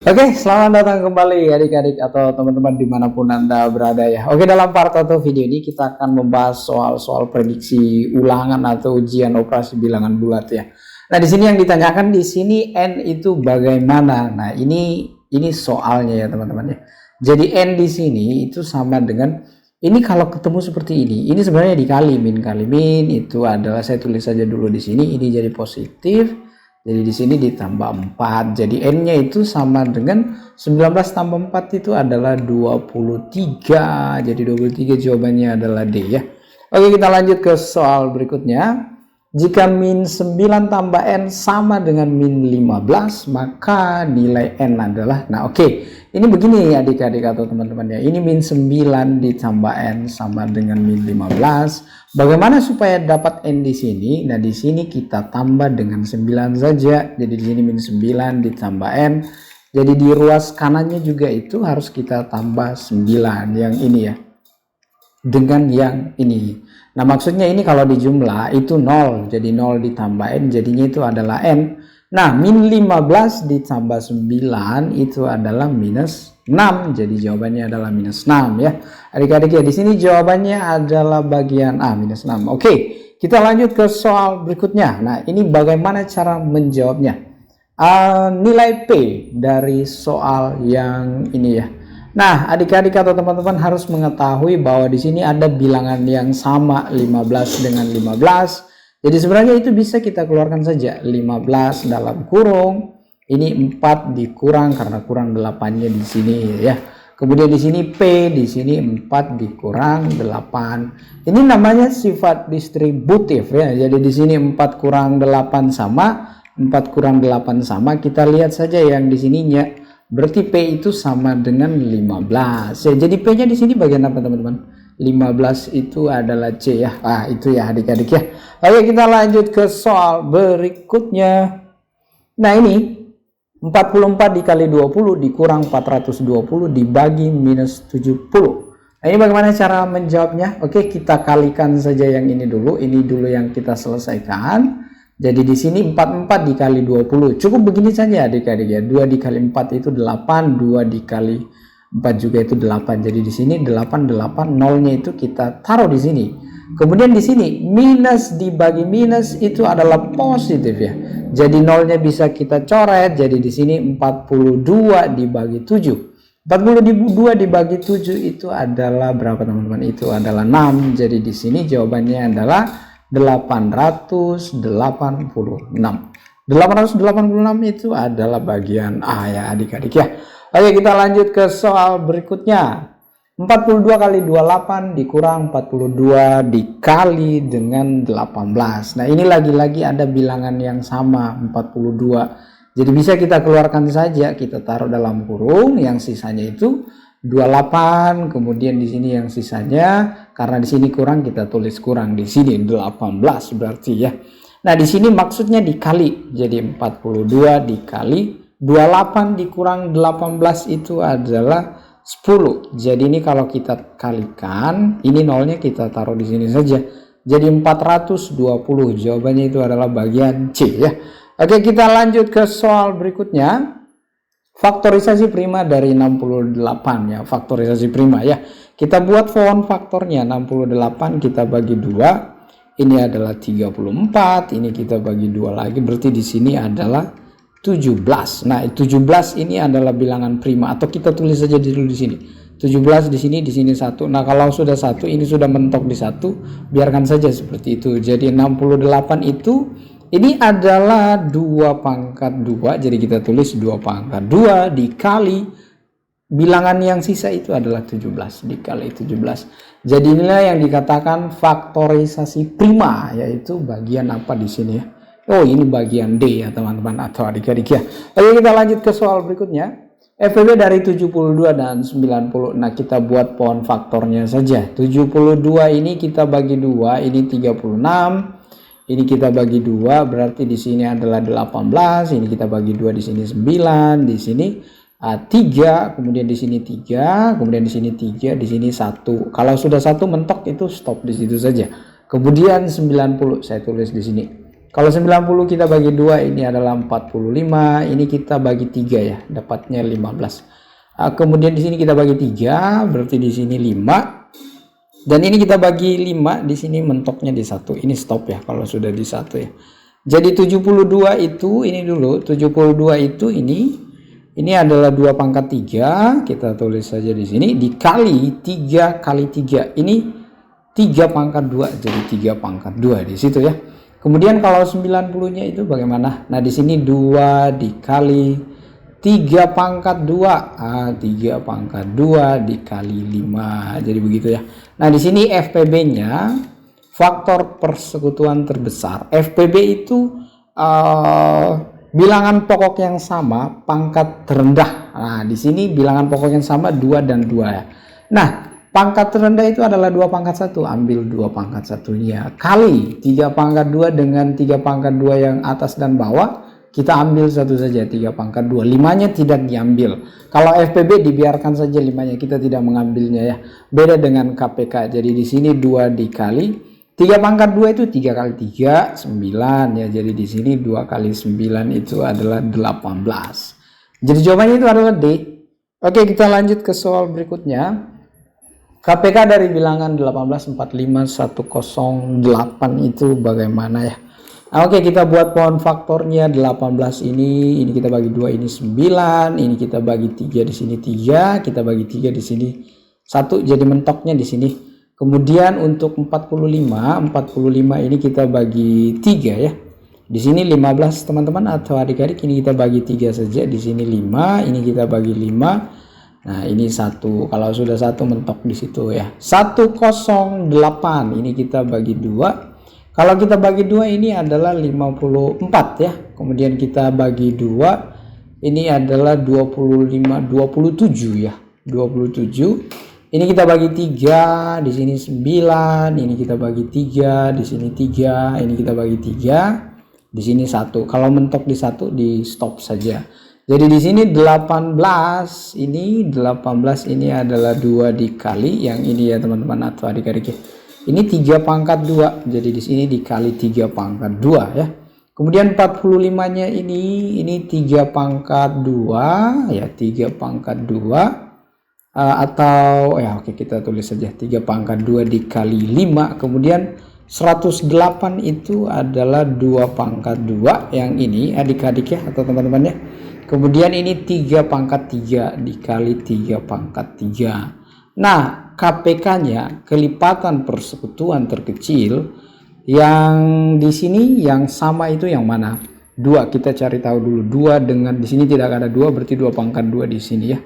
Oke, selamat datang kembali adik-adik atau teman-teman dimanapun Anda berada ya. Oke, dalam part atau video ini kita akan membahas soal-soal prediksi ulangan atau ujian operasi bilangan bulat ya. Nah, di sini yang ditanyakan di sini N itu bagaimana? Nah, ini soalnya ya teman-teman ya. Jadi N di sini itu sama dengan ini kalau ketemu seperti ini sebenarnya dikali min itu adalah saya tulis saja dulu di sini ini jadi positif. Jadi di sini ditambah 4. Jadi N-nya itu sama dengan 19 tambah 4 itu adalah 23. Jadi 23 jawabannya adalah D ya. Oke, kita lanjut ke soal berikutnya. Jika min 9 tambah N sama dengan min 15, maka nilai N adalah, nah oke, ini begini adik-adik atau teman-teman ya. Ini min 9 ditambah N sama dengan min 15. Bagaimana supaya dapat N di sini? Nah, di sini kita tambah dengan 9 saja. Jadi di sini min 9 ditambah N. Jadi di ruas kanannya juga itu harus kita tambah 9 yang ini ya. Dengan yang ini. Nah, maksudnya ini kalau dijumlah itu 0. Jadi 0 ditambah N jadinya itu adalah N. Nah, min 15 ditambah 9 itu adalah minus 6. Jadi jawabannya adalah minus 6 ya. Adik-adik ya, di sini jawabannya adalah bagian A, minus 6. Oke, kita lanjut ke soal berikutnya. Nah, ini bagaimana cara menjawabnya? Nilai P dari soal yang ini ya. Nah, adik-adik atau teman-teman harus mengetahui bahwa di sini ada bilangan yang sama 15 dengan 15. Jadi sebenarnya itu bisa kita keluarkan saja 15 dalam kurung. Ini 4 dikurang karena kurang 8-nya di sini ya. Kemudian di sini P, di sini 4 dikurang 8. Ini namanya sifat distributif ya. Jadi di sini 4 kurang 8 sama, 4 kurang 8 sama. Kita lihat saja yang di sininya. Berarti P itu sama dengan 15. Ya, jadi P-nya di sini bagian apa teman-teman? 15 itu adalah C ya. Itu ya adik-adik ya. Oke, kita lanjut ke soal berikutnya. Nah, ini 44 dikali 20 dikurang 420 dibagi minus 70. Nah, ini bagaimana cara menjawabnya? Oke, kita kalikan saja yang ini dulu. Ini dulu yang kita selesaikan. Jadi di sini 44 dikali 20. Cukup begini saja adik-adik ya. 2 dikali 4 itu 8, 2 dikali 4 juga itu 8. Jadi di sini 8 0-nya itu kita taruh di sini. Kemudian di sini minus dibagi minus itu adalah positif ya. Jadi 0-nya bisa kita coret. Jadi di sini 42 dibagi 7. 42 dibagi 7 itu adalah berapa teman-teman? Itu adalah 6. Jadi di sini jawabannya adalah 886. 886 itu adalah bagian A ya adik-adik ya. Oke, kita lanjut ke soal berikutnya. 42 kali 28 dikurang 42 dikali dengan 18. Nah, ini lagi-lagi ada bilangan yang sama 42. Jadi bisa kita keluarkan saja, kita taruh dalam kurung, yang sisanya itu 28, kemudian di sini yang sisanya karena di sini kurang kita tulis kurang di sini 18 berarti ya. Nah, di sini maksudnya dikali. Jadi 42 dikali 28 dikurang 18 itu adalah 10. Jadi ini kalau kita kalikan, ini nolnya kita taruh di sini saja. Jadi 420. Jawabannya itu adalah bagian C ya. Oke, kita lanjut ke soal berikutnya. Faktorisasi prima dari 68 ya, faktorisasi prima ya. Kita buat form faktornya 68 kita bagi 2. Ini adalah 34, ini kita bagi 2 lagi berarti di sini adalah 17. Nah, 17 ini adalah bilangan prima atau kita tulis saja dulu di sini. 17 di sini 1. Nah, kalau sudah 1 ini sudah mentok di 1, biarkan saja seperti itu. Jadi 68 itu ini adalah 2 pangkat 2, jadi kita tulis 2 pangkat 2 dikali bilangan yang sisa itu adalah 17 dikali 17. Jadi inilah yang dikatakan faktorisasi prima, yaitu bagian apa di sini ya? Oh, ini bagian D ya teman-teman atau adik-adik ya. Oke, kita lanjut ke soal berikutnya. FPB dari 72 dan 90. Nah, kita buat pohon faktornya saja. 72 ini kita bagi 2, ini 36. Ini kita bagi 2 berarti di sini adalah 18, ini kita bagi 2 di sini 9, di sini 3, kemudian di sini 3, kemudian di sini 3, di sini 1. Kalau sudah 1 mentok itu stop di situ saja. Kemudian 90 saya tulis di sini. Kalau 90 kita bagi 2 ini adalah 45, ini kita bagi 3 ya, dapatnya 15. Kemudian di sini kita bagi 3, berarti di sini 5. Dan ini kita bagi 5, di sini mentoknya di 1. Ini stop ya kalau sudah di 1 ya. Jadi 72 itu ini dulu, 72 itu ini adalah 2 pangkat 3, kita tulis saja di sini, dikali 3 kali 3. Ini 3 pangkat 2, jadi 3 pangkat 2 di situ ya. Kemudian kalau 90-nya itu bagaimana? Nah, di sini 2 dikali 3 pangkat 2. 3 pangkat 2 dikali 5. Jadi begitu ya. Nah, di sini FPB-nya faktor persekutuan terbesar. FPB itu bilangan pokok yang sama, pangkat terendah. Nah, di sini bilangan pokok yang sama 2 dan 2 ya. Nah, pangkat terendah itu adalah 2 pangkat 1, ambil 2 pangkat 1-nya kali 3 pangkat 2 dengan 3 pangkat 2 yang atas dan bawah, kita ambil satu saja 3 pangkat 2, 5-nya tidak diambil. Kalau FPB dibiarkan saja 5-nya, kita tidak mengambilnya ya. Beda dengan KPK. Jadi di sini 2 dikali 3 pangkat 2 itu 3 kali 3 9 ya. Jadi di sini 2 kali 9 itu adalah 18. Jadi jawabannya itu adalah D. Oke, kita lanjut ke soal berikutnya. KPK dari bilangan 1845108 itu bagaimana ya? Oke, kita buat pohon faktornya. 18 ini kita bagi 2, ini 9, ini kita bagi 3, di sini 3, kita bagi 3, di sini 1, jadi mentoknya di sini. Kemudian untuk 45 ini kita bagi 3 ya. Di sini 15 teman-teman atau adik-adik, ini kita bagi 3 saja, di sini 5, ini kita bagi 5. Nah, ini 1. Kalau sudah 1 mentok di situ ya. 108 ini kita bagi 2. Kalau kita bagi 2 ini adalah 54 ya. Kemudian kita bagi 2 ini adalah 27 ya. 27. Ini kita bagi 3, di sini 9, ini kita bagi 3, di sini 3, ini kita bagi 3, di sini 1. Kalau mentok di 1 di stop saja. Jadi di sini 18 ini adalah 2 dikali yang ini ya teman-teman atau adik-adik. Ini 3 pangkat 2. Jadi di sini dikali 3 pangkat 2 ya. Kemudian 45-nya ini 3 pangkat 2 ya, 3 pangkat 2 atau ya oke, kita tulis saja 3 pangkat 2 dikali 5. Kemudian 108 itu adalah 2 pangkat 2 yang ini adik-adik ya atau teman-teman ya. Kemudian ini 3 pangkat 3 dikali 3 pangkat 3. Nah, KPK-nya kelipatan persekutuan terkecil yang di sini yang sama itu yang mana? 2, kita cari tahu dulu. 2 dengan di sini tidak ada 2, berarti 2 pangkat 2 di sini ya.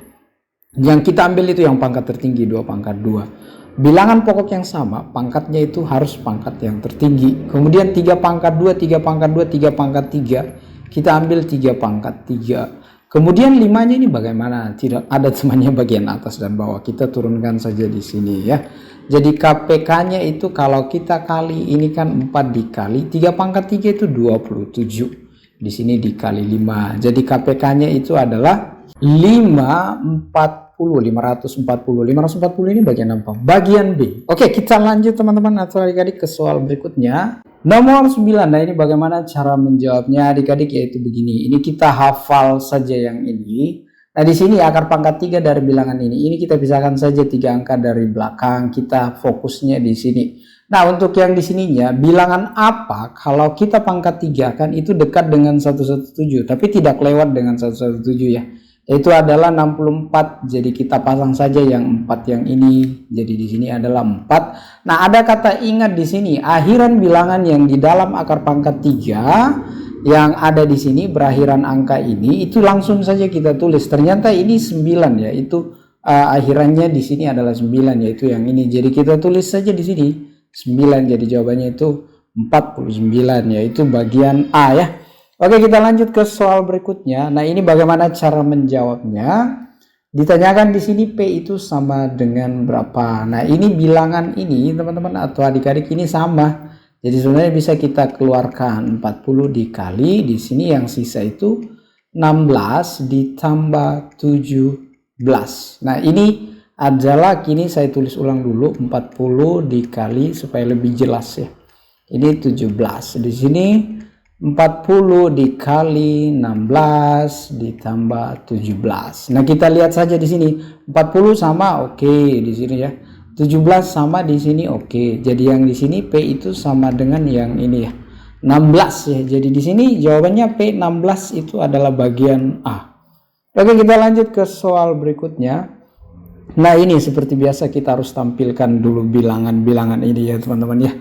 Yang kita ambil itu yang pangkat tertinggi, 2 pangkat 2. Bilangan pokok yang sama, pangkatnya itu harus pangkat yang tertinggi. Kemudian 3 pangkat 2, 3 pangkat 2, 3 pangkat 3. Kita ambil 3 pangkat 3. Kemudian 5-nya ini bagaimana? Tidak ada temannya bagian atas dan bawah. Kita turunkan saja di sini ya. Jadi KPK-nya itu kalau kita kali ini kan 4 dikali 3 pangkat 3 itu 27. Di sini dikali 5. Jadi KPK-nya itu adalah 540 ini bagian apa? Bagian B. Oke, kita lanjut teman-teman atau adik-adik ke soal berikutnya. Nomor 9. Nah, ini bagaimana cara menjawabnya adik-adik, yaitu begini. Ini kita hafal saja yang ini. Nah, di sini akar pangkat 3 dari bilangan ini. Ini kita pisahkan saja 3 angka dari belakang. Kita fokusnya di sini. Nah, untuk yang di sininya, bilangan apa kalau kita pangkat 3 kan itu dekat dengan 117, tapi tidak lewat dengan 117 ya. Itu adalah 64. Jadi kita pasang saja yang 4 yang ini. Jadi di sini adalah 4. Nah, ada kata ingat di sini. Akhiran bilangan yang di dalam akar pangkat 3 yang ada di sini berakhiran angka ini itu langsung saja kita tulis. Ternyata ini 9 ya. Itu akhirannya di sini adalah 9 yaitu yang ini. Jadi kita tulis saja di sini 9. Jadi jawabannya itu 49 yaitu bagian A ya. Oke, kita lanjut ke soal berikutnya. Nah, ini bagaimana cara menjawabnya? Ditanyakan di sini P itu sama dengan berapa? Nah, ini bilangan ini teman-teman atau adik-adik ini sama. Jadi sebenarnya bisa kita keluarkan 40 dikali di sini yang sisa itu 16 ditambah 17. Nah, ini adalah kini saya tulis ulang dulu 40 dikali supaya lebih jelas ya. Ini 17. Di sini 40 dikali 16 ditambah 17. Nah, kita lihat saja di sini. 40 sama oke di sini ya. 17 sama di sini oke. Jadi yang di sini P itu sama dengan yang ini ya. 16 ya. Jadi di sini jawabannya P16 itu adalah bagian A. Oke, kita lanjut ke soal berikutnya. Nah, ini seperti biasa kita harus tampilkan dulu bilangan-bilangan ini ya, teman-teman ya.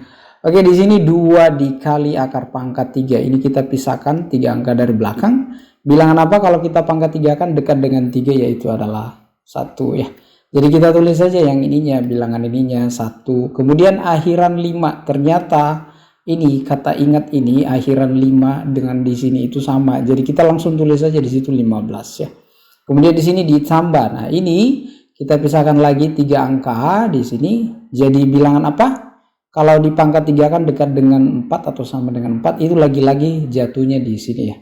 Oke, di sini 2 dikali akar pangkat 3. Ini kita pisahkan 3 angka dari belakang. Bilangan apa kalau kita pangkat 3 kan dekat dengan 3, yaitu adalah 1 ya. Jadi kita tulis saja yang ininya, bilangan ininya 1. Kemudian akhiran 5. Ternyata ini kata ingat ini akhiran 5 dengan di sini itu sama. Jadi kita langsung tulis saja di situ 15 ya. Kemudian di sini ditambah. Nah, ini kita pisahkan lagi 3 angka di sini. Jadi bilangan apa? Kalau di pangkat 3 kan dekat dengan 4 atau sama dengan 4, itu lagi-lagi jatuhnya di sini ya.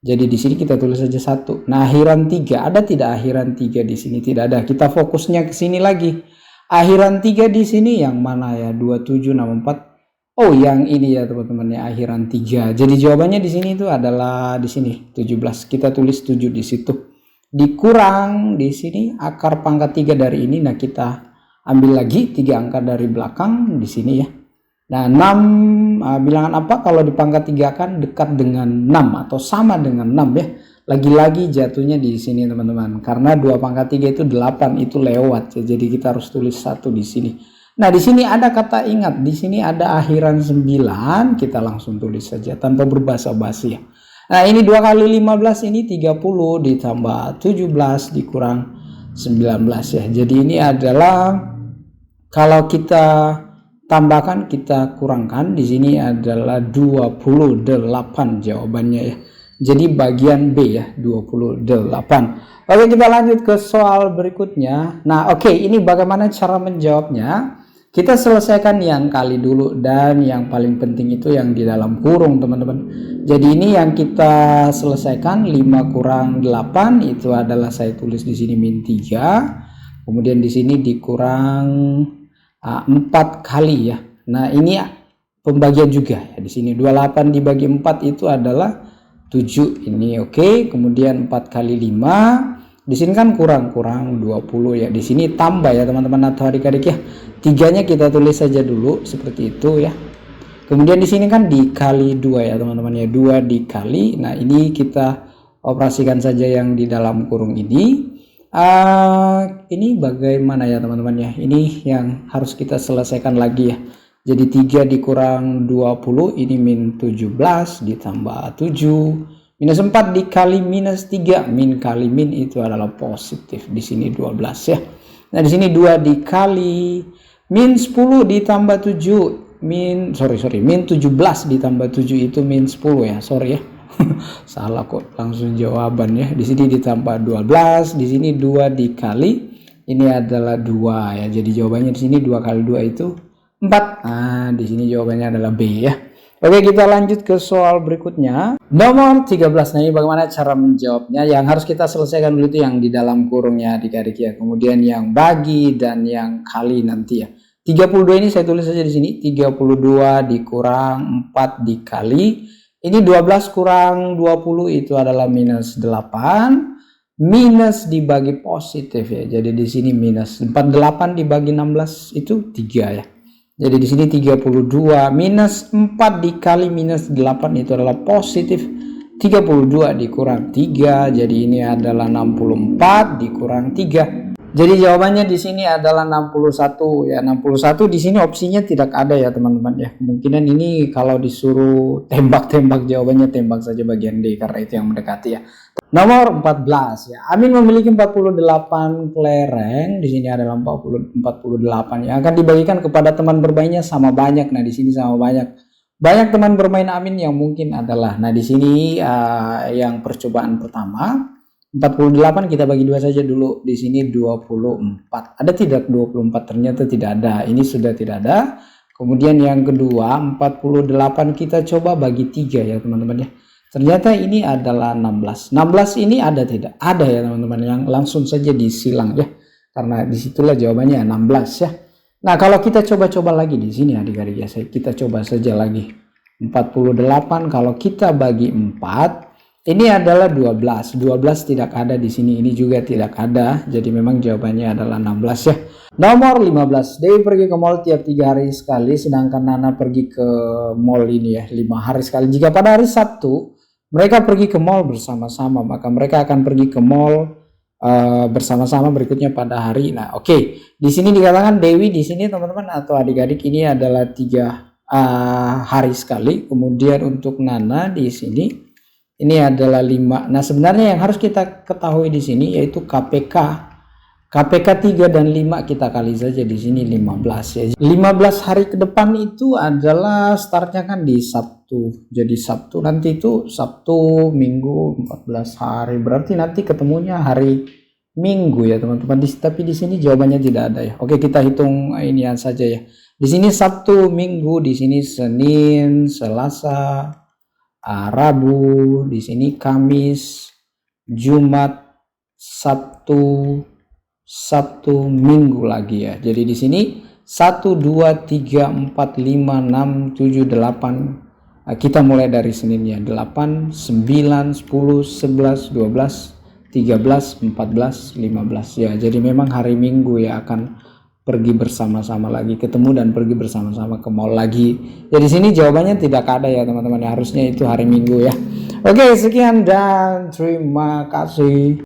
Jadi di sini kita tulis saja 1. Nah, akhiran 3, ada tidak akhiran 3 di sini? Tidak ada. Kita fokusnya ke sini lagi. Akhiran 3 di sini yang mana ya? 2764. Oh, yang ini ya, teman-teman ya, akhiran 3. Jadi jawabannya di sini itu adalah di sini 17. Kita tulis 7 di situ. Dikurang di sini akar pangkat 3 dari ini. Nah, kita ambil lagi 3 angka dari belakang di sini ya. Nah, 6 bilangan apa kalau di pangkat 3 kan dekat dengan 6 atau sama dengan 6 ya. Lagi-lagi jatuhnya di sini teman-teman. Karena 2 pangkat 3 itu 8, itu lewat ya. Jadi kita harus tulis 1 di sini. Nah, di sini ada kata ingat, di sini ada akhiran 9, kita langsung tulis saja tanpa berbasa-basi ya. Nah, ini 2 kali 15 ini 30 ditambah 17 dikurang 19 ya. Jadi ini adalah kalau kita tambahkan, kita kurangkan, di sini adalah 28 jawabannya ya. Jadi bagian B ya, 28. Oke, kita lanjut ke soal berikutnya. Nah, oke, ini bagaimana cara menjawabnya? Kita selesaikan yang kali dulu, dan yang paling penting itu yang di dalam kurung, teman-teman. Jadi ini yang kita selesaikan, 5 kurang 8 itu adalah saya tulis di sini min 3. Kemudian di sini dikurang 4 kali ya. Nah, ini pembagian juga ya. Di sini 28 dibagi 4 itu adalah 7 ini oke. Kemudian 4 kali 5. Di sini kan kurang 20 ya. Di sini tambah ya, teman-teman atau adik-adik ya. 3-nya kita tulis saja dulu seperti itu ya. Kemudian di sini kan dikali 2 ya, teman-teman ya. 2 dikali. Nah, ini kita operasikan saja yang di dalam kurung ini. Ini bagaimana ya, teman-teman ya. Ini yang harus kita selesaikan lagi ya. Jadi 3 dikurang 20 ini min 17 ditambah 7. Minus 4 dikali minus 3, min kali min itu adalah positif. Di sini 12 ya. Nah, di sini 2 dikali min 10 ditambah 7, min 17 ditambah 7 itu min 10 ya. Sorry ya. Salah kok, langsung jawaban ya. Di sini ditambah 12, di sini 2 dikali ini adalah 2 ya. Jadi jawabannya di sini 2 kali 2 itu 4. Nah, di sini jawabannya adalah B ya. Oke, kita lanjut ke soal berikutnya. Nomor 13. Nah, ini bagaimana cara menjawabnya? Yang harus kita selesaikan dulu itu yang di dalam kurungnya adik-adik ya. Kemudian yang bagi dan yang kali nanti ya. 32 ini saya tulis saja di sini. 32 dikurang 4 dikali. Ini 12 kurang 20 itu adalah minus 8. Minus dibagi positif ya. Jadi di sini minus 48 dibagi 16 itu 3 ya. Jadi di sini 32 minus 4 dikali minus 8 itu adalah positif 32 dikurang 3. Jadi ini adalah 64 dikurang 3. Jadi jawabannya di sini adalah 61 ya. 61 di sini opsinya tidak ada ya, teman-teman ya. Kemungkinan ini kalau disuruh tembak-tembak jawabannya tembak saja bagian D karena itu yang mendekati ya. Nomor 14 ya. Amin memiliki 48 kelereng. Di sini adalah 48 yang akan dibagikan kepada teman bermainnya sama banyak. Nah, di sini sama banyak. Banyak teman bermain Amin yang mungkin adalah. Nah, di sini yang percobaan pertama 48 kita bagi 2 saja dulu. Di sini 24. Ada tidak 24? Ternyata tidak ada. Ini sudah tidak ada. Kemudian yang kedua 48 kita coba bagi 3 ya, teman-teman ya. Ternyata ini adalah 16. 16 ini ada tidak? Ada ya, teman-teman. Yang langsung saja disilang ya. Karena disitulah jawabannya 16 ya. Nah, kalau kita coba-coba lagi di sini adik-adik ya. Kita coba saja lagi. 48 kalau kita bagi 4 ini adalah 12. 12 tidak ada di sini, ini juga tidak ada. Jadi memang jawabannya adalah 16 ya. Nomor 15. Dewi pergi ke mall tiap 3 hari sekali, sedangkan Nana pergi ke mall ini ya 5 hari sekali. Jika pada hari Sabtu mereka pergi ke mall bersama-sama, maka mereka akan pergi ke mall bersama-sama berikutnya pada hari. Nah, oke. Di sini dikatakan Dewi di sini teman-teman atau adik-adik ini adalah 3 hari sekali. Kemudian untuk Nana di sini ini adalah 5. Nah, sebenarnya yang harus kita ketahui di sini yaitu KPK. KPK 3 dan 5 kita kali saja di sini 15 ya. 15 hari ke depan itu adalah startnya kan di Sabtu. Jadi Sabtu nanti itu Sabtu, Minggu 14 hari. Berarti nanti ketemunya hari Minggu ya teman-teman. Tapi di sini jawabannya tidak ada ya. Oke, kita hitung ini saja ya. Di sini Sabtu, Minggu, di sini Senin, Selasa, Rabu, di sini Kamis, Jumat, Sabtu, Minggu lagi ya. Jadi di sini 1, 2, 3, 4, 5, 6, 7, 8. Kita mulai dari Seninnya 8, 9, 10, 11, 12, 13, 14, 15 ya. Jadi memang hari Minggu ya akan pergi bersama-sama lagi, ketemu dan pergi bersama-sama ke mall lagi. Jadi sini jawabannya tidak ada ya teman-teman. Harusnya itu hari Minggu ya. Oke, sekian dan terima kasih.